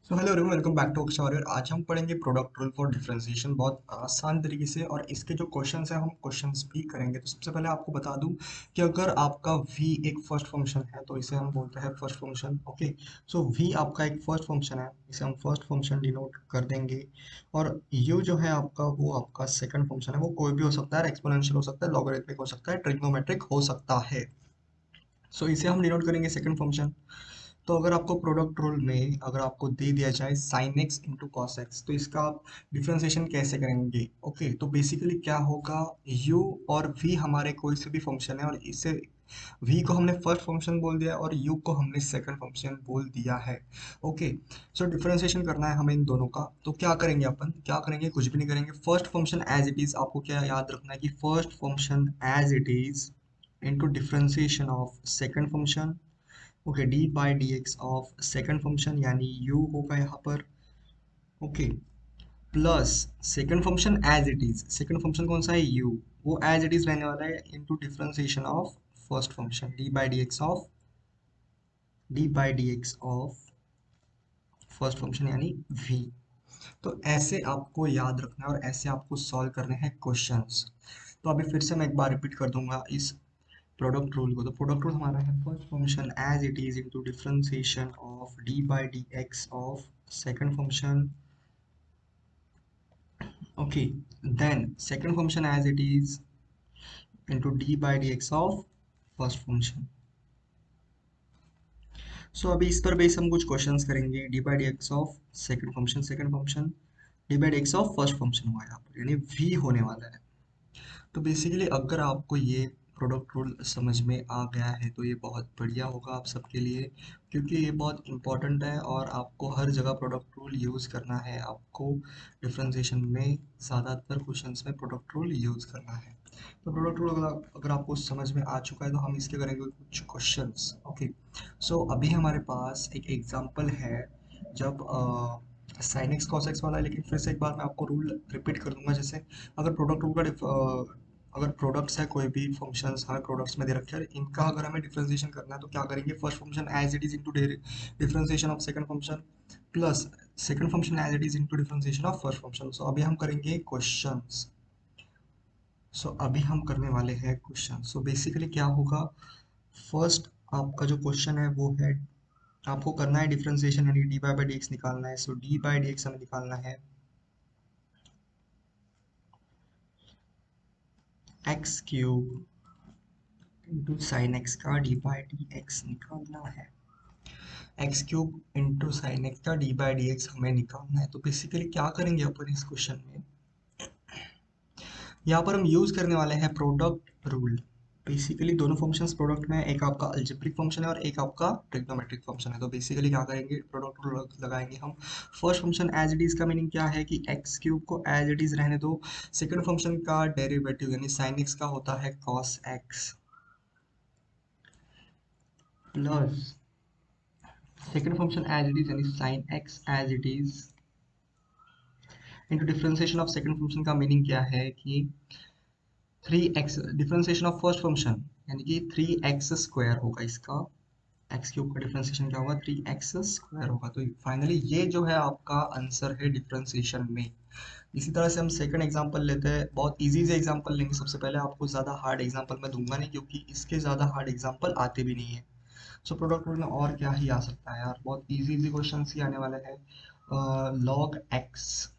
So hello everyone, welcome back to Akshar. और आज हम पढ़ेंगे प्रोडक्ट रूल फॉर डिफरेंशिएशन बहुत आसान तरीके से। और इसके जो क्वेश्चंस हैं हम क्वेश्चंस भी करेंगे। तो सबसे पहले आपको बता दूं कि अगर आपका v एक फर्स्ट फंक्शन है तो इसे हम बोलते हैं फर्स्ट फंक्शन। ओके, सो v आपका एक फर्स्ट फंक्शन है, इसे हम फर्स्ट फंक्शन डिनोट कर देंगे। और u जो है आपका वो आपका सेकंड फंक्शन है, वो कोई भी हो सकता है, एक्सपोनेंशियल हो सकता है, लॉगरिथमिक हो सकता है, ट्रिग्नोमेट्रिक हो सकता है। सो इसे हम डिनोट करेंगे सेकंड फंक्शन। तो अगर आपको प्रोडक्ट रूल में अगर आपको दे दिया जाए sign x into cos x, तो इसका आप डिफ्रेंसिएशन कैसे करेंगे? ओके, तो बेसिकली क्या होगा, u और v हमारे कोई से भी फंक्शन है, और इसे v को हमने फर्स्ट फंक्शन बोल दिया और u को हमने सेकंड फंक्शन बोल दिया है। ओके, सो डिफ्रेंसिएशन करना है हमें इन दोनों का। तो क्या करेंगे, अपन क्या करेंगे, कुछ भी नहीं करेंगे। First function as it is, आपको क्या याद रखना है कि first function as it is into differentiation of second function. Okay, d by d x of second function यानी u होगा यहाँ पर। Okay, plus second function as it is, second function कौन सा है, u, वो एज इट इज रहने वाला है into differentiation of first function d by d x of first function यानी v। तो ऐसे आपको याद रखना है और ऐसे आपको सॉल्व करने हैं क्वेश्चंस। तो अभी फिर से मैं एक बार रिपीट कर दूंगा इस प्रोडक्ट रूल को। तो प्रोडक्ट रूल हमारा है first function as it is into differentiation of d by d x of second function. Okay, then second function as it is into d by d x of first function. So अभी इस पर base हम कुछ questions करेंगे। D by d x of second function d by d x of first function हुआ यहाँ पर, यानी v होने वाला है। तो बेसिकली अगर आपको ये प्रोडक्ट रूल समझ में आ गया है तो ये बहुत बढ़िया होगा आप सबके लिए, क्योंकि ये बहुत इंपॉर्टेंट है और आपको हर जगह प्रोडक्ट रूल यूज़ करना है। आपको डिफरेंशिएशन में ज़्यादातर क्वेश्चंस में प्रोडक्ट रूल यूज़ करना है। तो प्रोडक्ट रूल अगर आपको समझ में आ चुका है तो हम इसके करेंगे कुछ क्वेश्चंस। ओके, सो अभी हमारे पास एक एग्जांपल है जब साइन एक्स कॉस एक्स वाला है। लेकिन फिर से एक बार मैं आपको रूल रिपीट कर दूंगा। जैसे अगर प्रोडक्ट रूल का अगर प्रोडक्ट्स है, कोई भी फंक्शंस हमें प्रोडक्ट्स में दे रखे हैं, इनका अगर हमें डिफरेंशिएशन करना है तो क्या करेंगे, first function as it is into differentiation of second function plus second function as it is into differentiation of first function. So अभी हम करेंगे क्वेश्चंस। सो अभी हम करने वाले हैं क्वेश्चन। सो बेसिकली क्या होगा, फर्स्ट आपका जो क्वेश्चन है वो है, आपको करना है डिफरेंशिएशन यानी डी बाई डी एक्स निकालना है। सो डी बाई डी एक्स हमें निकालना है x cube into sine x का डी बाई डी एक्स निकालना है। X cube into sine x का डी बाई डी एक्स हमें निकालना है। तो बेसिकली क्या करेंगे अपन इस क्वेश्चन में, यहाँ पर हम यूज करने वाले हैं प्रोडक्ट रूल। बेसिकली दोनों फंक्शंस प्रोडक्ट में है, एक आपका अलजेब्रिक फंक्शन है और एक आपका ट्रिग्नोमेट्रिक फंक्शन है। तो बेसिकली क्या करेंगे, प्रोडक्ट रूल लगाएंगे हम। First function as it is का मीनिंग क्या है कि एक्स क्यूब को एज इट इज रहने दो। सेकंड फंक्शन का डेरिवेटिव यानी साइन एक्स का होता है cos x plus second function as it is यानी sine x as it is into differentiation of second function का मीनिंग क्या है कि 3x differentiation of first function यानी कि 3x स्क्वायर होगा इसका। एक्स क्यूब का डिफरेंशिएशन क्या होगा, 3x स्क्वायर होगा। तो फाइनली ये जो है आपका आंसर है डिफरेंशिएशन में। इसी तरह से हम सेकंड एग्जांपल लेते हैं। बहुत इजी से एग्जांपल लेंगे सबसे पहले। आपको ज़्यादा हार्ड एग्जांपल मैं दूंगा नहीं, क्योंकि इसके ज़्यादा हार्ड एग्जांपल आते भी नहीं है। सो प्रोडक्ट रूल में और क्या ही आ सकता है यार, बहुत इजी इजी क्वेश्चन ही आने वाले हैं। Log x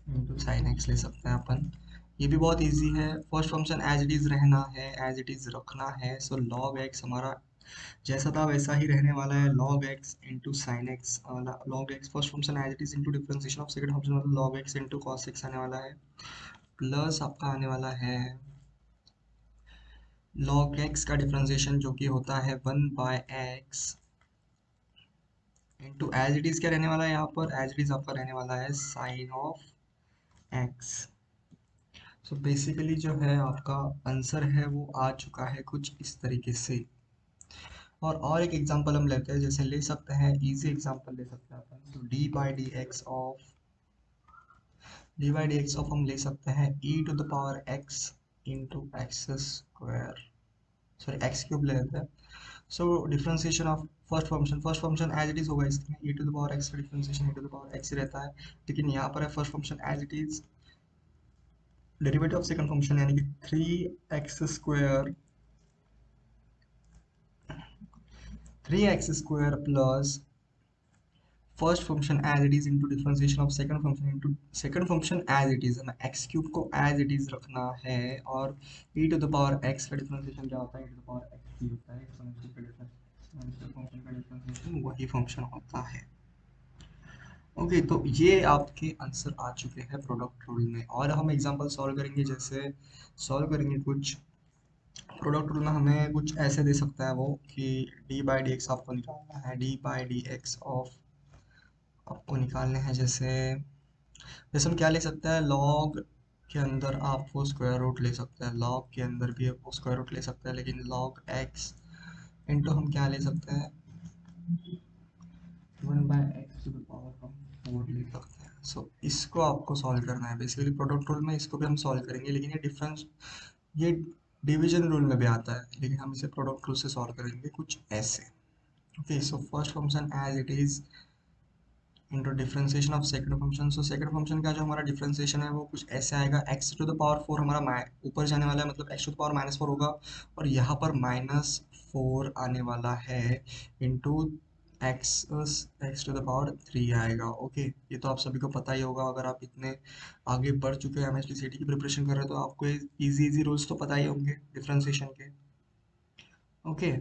into sine x ले सकते हैं अपन। ये भी बहुत इजी है। First function as it is रहना है, एज इट इज रखना है। सो लॉग एक्स हमारा जैसा था वैसा ही रहने वाला है, log x into sine x. Log x first function as it is into differentiation of second function, मतलब log x into cos x आने वाला है। प्लस आपका आने वाला है लॉग एक्स का डिफरेंशिएशन जो कि होता है 1/x into as it is क्या रहने वाला है यहाँ पर, एज इट इज आपका रहने वाला है sine of x. So basically जो है आपका आंसर है वो आ चुका है कुछ इस तरीके से। और एक एग्जांपल हम लेते हैं, जैसे ले सकते हैं, इजी एग्जांपल ले सकते हैं अपन। तो d by d x of हम ले सकते हैं e to the power x into x square sorry x cube ले लेते हैं। So differentiation of first function as it is होगा इसमें e to the power x का differentiation e to the power x ही रहता है, लेकिन यहाँ पर है first function as it is, derivative of second function यानी कि 3x plus first function as it is into differentiation of second function into second function as it is, हमें एक्स क्यूब को एज इट इज रखना है, और e to the power x का differentiation क्या होता है, e to the power x ही होता है, एक्सपोनेंशियल फंक्शन का डिफरेंशिएशन वही फंक्शन होता है। ओके तो ये आपके आंसर आ चुके हैं प्रोडक्ट रूल में, और हम एग्जांपल सॉल्व करेंगे। जैसे सॉल्व करेंगे कुछ प्रोडक्ट रूल में, हमें कुछ ऐसे दे सकता है वो कि डी बाई डी एक्स आपको निकालना है, D by d x of आपको निकालने हैं। जैसे जैसे हम क्या ले सकते हैं, लॉग के अंदर आप वो स्क्वायर रूट ले सकते हैं, लॉग के अंदर भी वो स्क्वायर रूट ले सकते हैं, लेकिन लॉग एक्स इंटू हम क्या ले सकते हैं, 1/x टू द पावर हम 4 ले सकते हैं। सो इसको आपको सॉल्व करना है। बेसिकली प्रोडक्ट रूल में इसको भी हम सॉल्व करेंगे, लेकिन ये डिफरेंस ये डिवीजन रूल में भी आता है, लेकिन हम इसे प्रोडक्ट रूल से सॉल्व करेंगे कुछ ऐसे। Okay so first function as it is into differentiation of second function. So second function का जो हमारा डिफरेंशिएशन है वो कुछ ऐसे आएगा, x टू द पावर 4 हमारा ऊपर जाने वाला है, मतलब x टू द पावर -4 होगा, और यहाँ पर -4 आने वाला है, into x x to the power 3 आएगा। ओके ये तो आप सभी को पता ही होगा, अगर आप इतने आगे बढ़ चुके हैं MHTCT की प्रिपरेशन कर रहे हैं तो आपको इजी रूल्स तो पता ही होंगे डिफरेंशिएशन के। ओके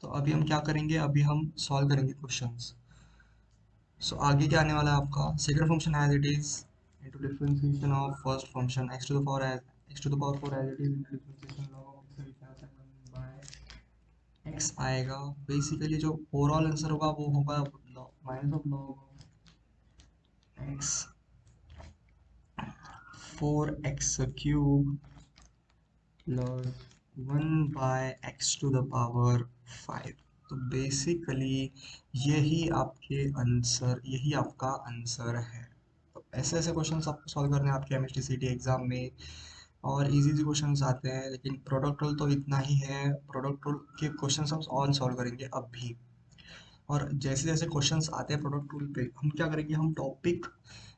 तो अभी हम क्या करेंगे, अभी हम सॉल्व करेंगे क्वेश्चंस। सो आगे क्या आने वाला है आपका, second function as it is into differentiation of first function x to the power x to the power 4 as it is into differentiation log x by x आएगा। बेसिकली जो ओवरऑल आंसर होगा वो होगा minus of log x 4x cube plus 1/x to the power 5। तो basically यही आपका answer है। तो ऐसे ऐसे क्वेश्चंस आपको सॉल्व करने हैं आपके MHTCT एग्जाम में, और इजी इजी क्वेश्चंस आते हैं, लेकिन प्रोडक्ट रूल तो इतना ही है। प्रोडक्ट रूल के क्वेश्चंस हम ऑन सॉल्व करेंगे अब भी, और जैसे जैसे क्वेश्चंस आते हैं प्रोडक्ट रूल पे हम क्या करेंगे, हम टॉपिक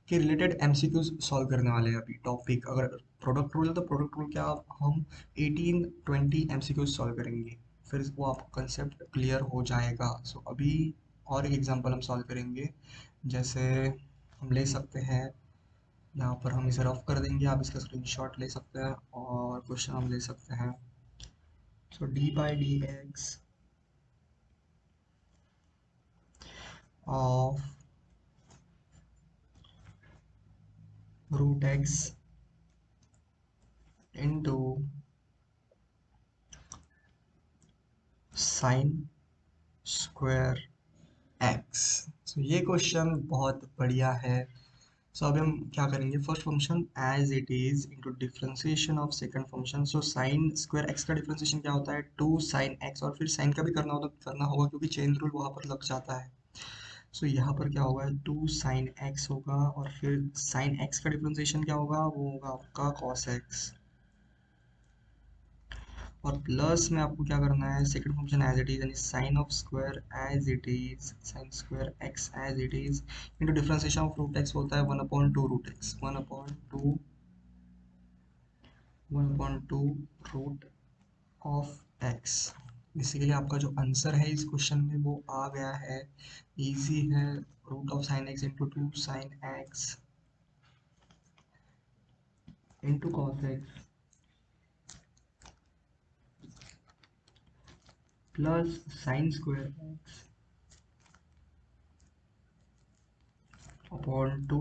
के रिलेटेड एमसीक्यूज सॉल्व करने वाले हैं। अभी टॉपिक अगर प्रोडक्ट रूल है तो प्रोडक्ट रूल क्या हम 18-20 एमसीक्यूज सॉल्व करेंगे, फिर वो आपको कंसेप्ट क्लियर हो जाएगा। सो अभी और एक एग्जांपल हम सॉल्व करेंगे। जैसे हम ले सकते हैं, यहाँ पर हम इसे रफ कर देंगे, आप इसका स्क्रीनशॉट ले सकते हैं, और क्वेश्चन हम ले सकते हैं। So d by d x of root x into sine square x. So ये क्वेश्चन बहुत बढ़िया है। सो अभी हम क्या करेंगे, first function as it is into differentiation of second function. So sine square x का डिफरेंशिएशन क्या होता है, 2 sin x, और फिर साइन का भी करना होगा क्योंकि चेन रूल वहां पर लग जाता है। सो यहाँ पर क्या होगा, 2 sin x होगा, और फिर साइन एक्स का डिफरेंशिएशन क्या होगा, वो होगा आपका cos x, और प्लस में आपको क्या करना है, second function as it is यानी sine of square as it is, sine square x as it is into differentiation of root x होता है 1/2 root x, 1/2 root of x. Basically आपका जो आंसर है इस क्वेश्चन में वो आ गया है, इजी है। Root of sine x into 2 sin x into cos x plus sine square x upon 2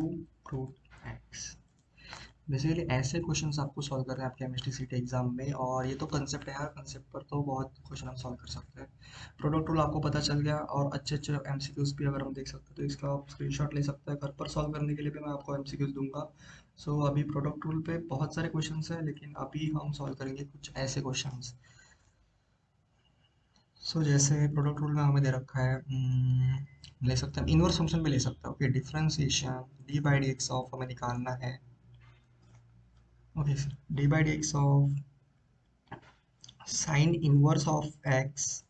root x. Basically ऐसे क्वेश्चंस आपको सॉल्व करने हैं आपके MHTCT एग्जाम में, और ये तो कंसेप्ट है यार, कंसेप्ट पर तो बहुत क्वेश्चन हम सॉल्व कर सकते हैं। प्रोडक्ट रूल आपको पता चल गया, और अच्छे अच्छे MCQs भी अगर हम देख सकते हैं तो इसका आप स्क्रीनशॉट ले सकते हैं, घर पर सॉल्व करने के लिए भी मैं आपको MCQs दूंगा। सो अभी प्रोडक्ट रूल पे बहुत सारे क्वेश्चन हैं, लेकिन अभी हम सॉल्व करेंगे कुछ ऐसे क्वेश्चन। सो जैसे प्रोडक्ट रूल में हमें दे रखा है, ले सकते हैं इनवर्स फंक्शन भी ले सकते हैं। Okay differentiation d by d x of हमें निकालना है। Okay sir d by d x of sine inverse of x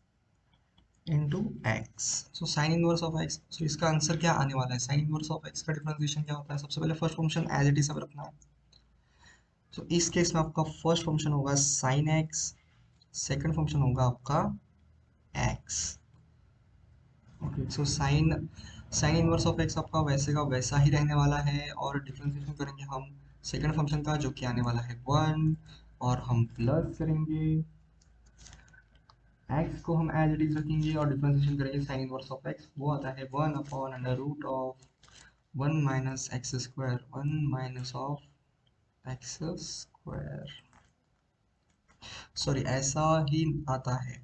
into x. So sine inverse of x, so इसका आंसर क्या आने वाला है? साइन इनवर्स ऑफ एक्स का differentiation क्या होता है? सबसे पहले first function as it is अब रखना है। तो इस केस में आपका फर्स्ट फंक्शन होगा साइन एक्स, सेकंड फंक्शन होगा आपका x. Okay, so sine sign inverse of x आपका वैसे का वैसा ही रहने वाला है, और डिफरेंशिएशन करेंगे हम सेकंड फंक्शन का जो कि आने वाला है 1, और हम प्लस करेंगे एक्स को हम एज इट इज रखेंगे और डिफरेंशिएशन करेंगे साइन इनवर्स ऑफ एक्स, वो आता है 1/√(1 - x²) 1 - of x²। सॉरी, ऐसा ही आता है।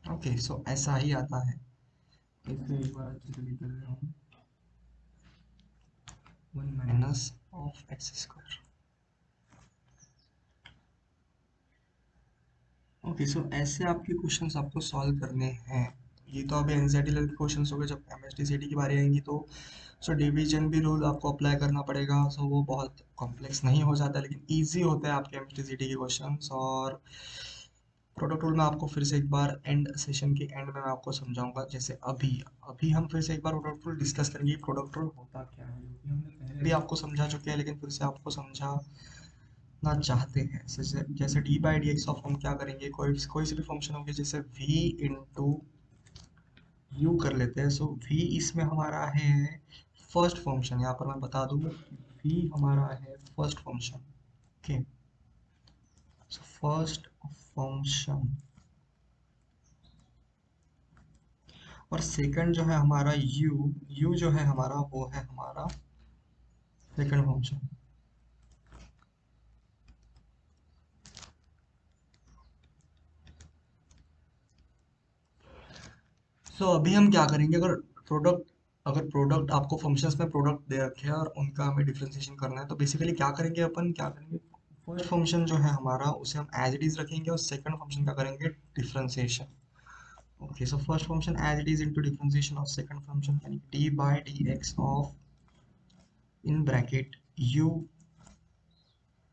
ओके, सो ऐसा ही आता है। इसे एक बार अच्छे से लिख देते हैं हम, 1 - of x²। ओके, सो ऐसे आपके क्वेश्चंस आपको सॉल्व करने हैं। ये तो अभी एनसीईआरटी लेवल के क्वेश्चंस हो गए। जब एमएसटीसीटी की बारी आएंगी तो सो डिवीजन भी रूल आपको अप्लाई करना पड़ेगा। सो वो बहुत कॉम्प्लेक्स नहीं हो जाता, लेकिन इजी होता है आपके एमएसटीसीटी के क्वेश्चंस। और प्रोडक्ट रूल में आपको फिर से एक बार एंड सेशन के एंड में मैं आपको समझाऊंगा। जैसे अभी अभी हम फिर से एक बार प्रोडक्ट रूल डिस्कस करेंगे। प्रोडक्ट रूल होता क्या है, जो कि हमने पहले भी आपको समझा चुके हैं, लेकिन फिर से आपको समझा ना चाहते हैं। जैसे जैसे D by d x of हम क्या करेंगे, कोई से भी फंक्शन होंगे, जैसे v इंटू यू कर लेते हैं। सो v इसमें हमारा है फर्स्ट फंक्शन। यहाँ पर मैं बता दूँ, v हमारा है first function. Okay, so first function, और सेकंड जो है हमारा u जो है हमारा वो है हमारा सेकंड फंक्शन। सो अभी हम क्या करेंगे, अगर प्रोडक्ट आपको फंक्शंस में प्रोडक्ट दे रखे हैं और उनका हमें डिफरेंशिएशन करना है, तो बेसिकली क्या करेंगे, फर्स्ट फंक्शन जो है हमारा उसे हम एज इट इज रखेंगे, और सेकंड फंक्शन का करेंगे differentiation. Okay, so first function as it is into differentiation of second function, यानी d by d x of in bracket u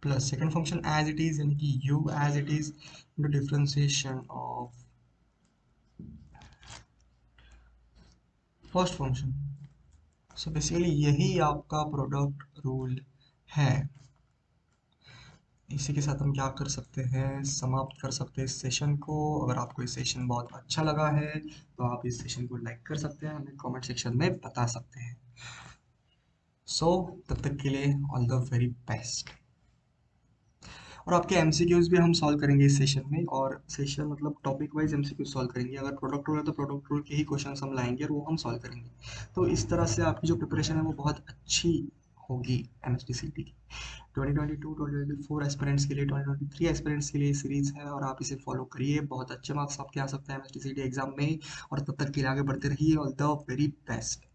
plus second function as it is, यानी कि u as it is into differentiation of first function. So basically यही आपका product rule है। इसी के साथ हम क्या कर सकते हैं, समाप्त कर सकते हैं इस सेशन को। अगर आपको ये सेशन बहुत अच्छा लगा है तो आप इस सेशन को लाइक कर सकते हैं, हमें कमेंट सेक्शन में बता सकते हैं। सो तब तक के लिए ऑल द वेरी बेस्ट। और आपके एमसीक्यूज भी हम सॉल्व करेंगे इस सेशन में, और सेशन मतलब टॉपिक वाइज एमसीक्यू सॉल्व करेंगे। अगर प्रोडक्ट रूल है तो प्रोडक्ट रूल के ही क्वेश्चन हम लाएंगे और वो हम सॉल्व करेंगे। तो इस तरह से आपकी जो प्रिपरेशन है वो बहुत अच्छी होगी एमएसटीसीटी की। 2022-2024 एस्पिरेंट्स के लिए, 2023 एस्पिरेंट्स के लिए सीरीज है, और आप इसे फॉलो करिए। बहुत अच्छे मार्क्स आपके आ सकते हैं एमएसटीसीटी एग्जाम में। और तब तक के लिए आगे बढ़ते रहिए। All the very best.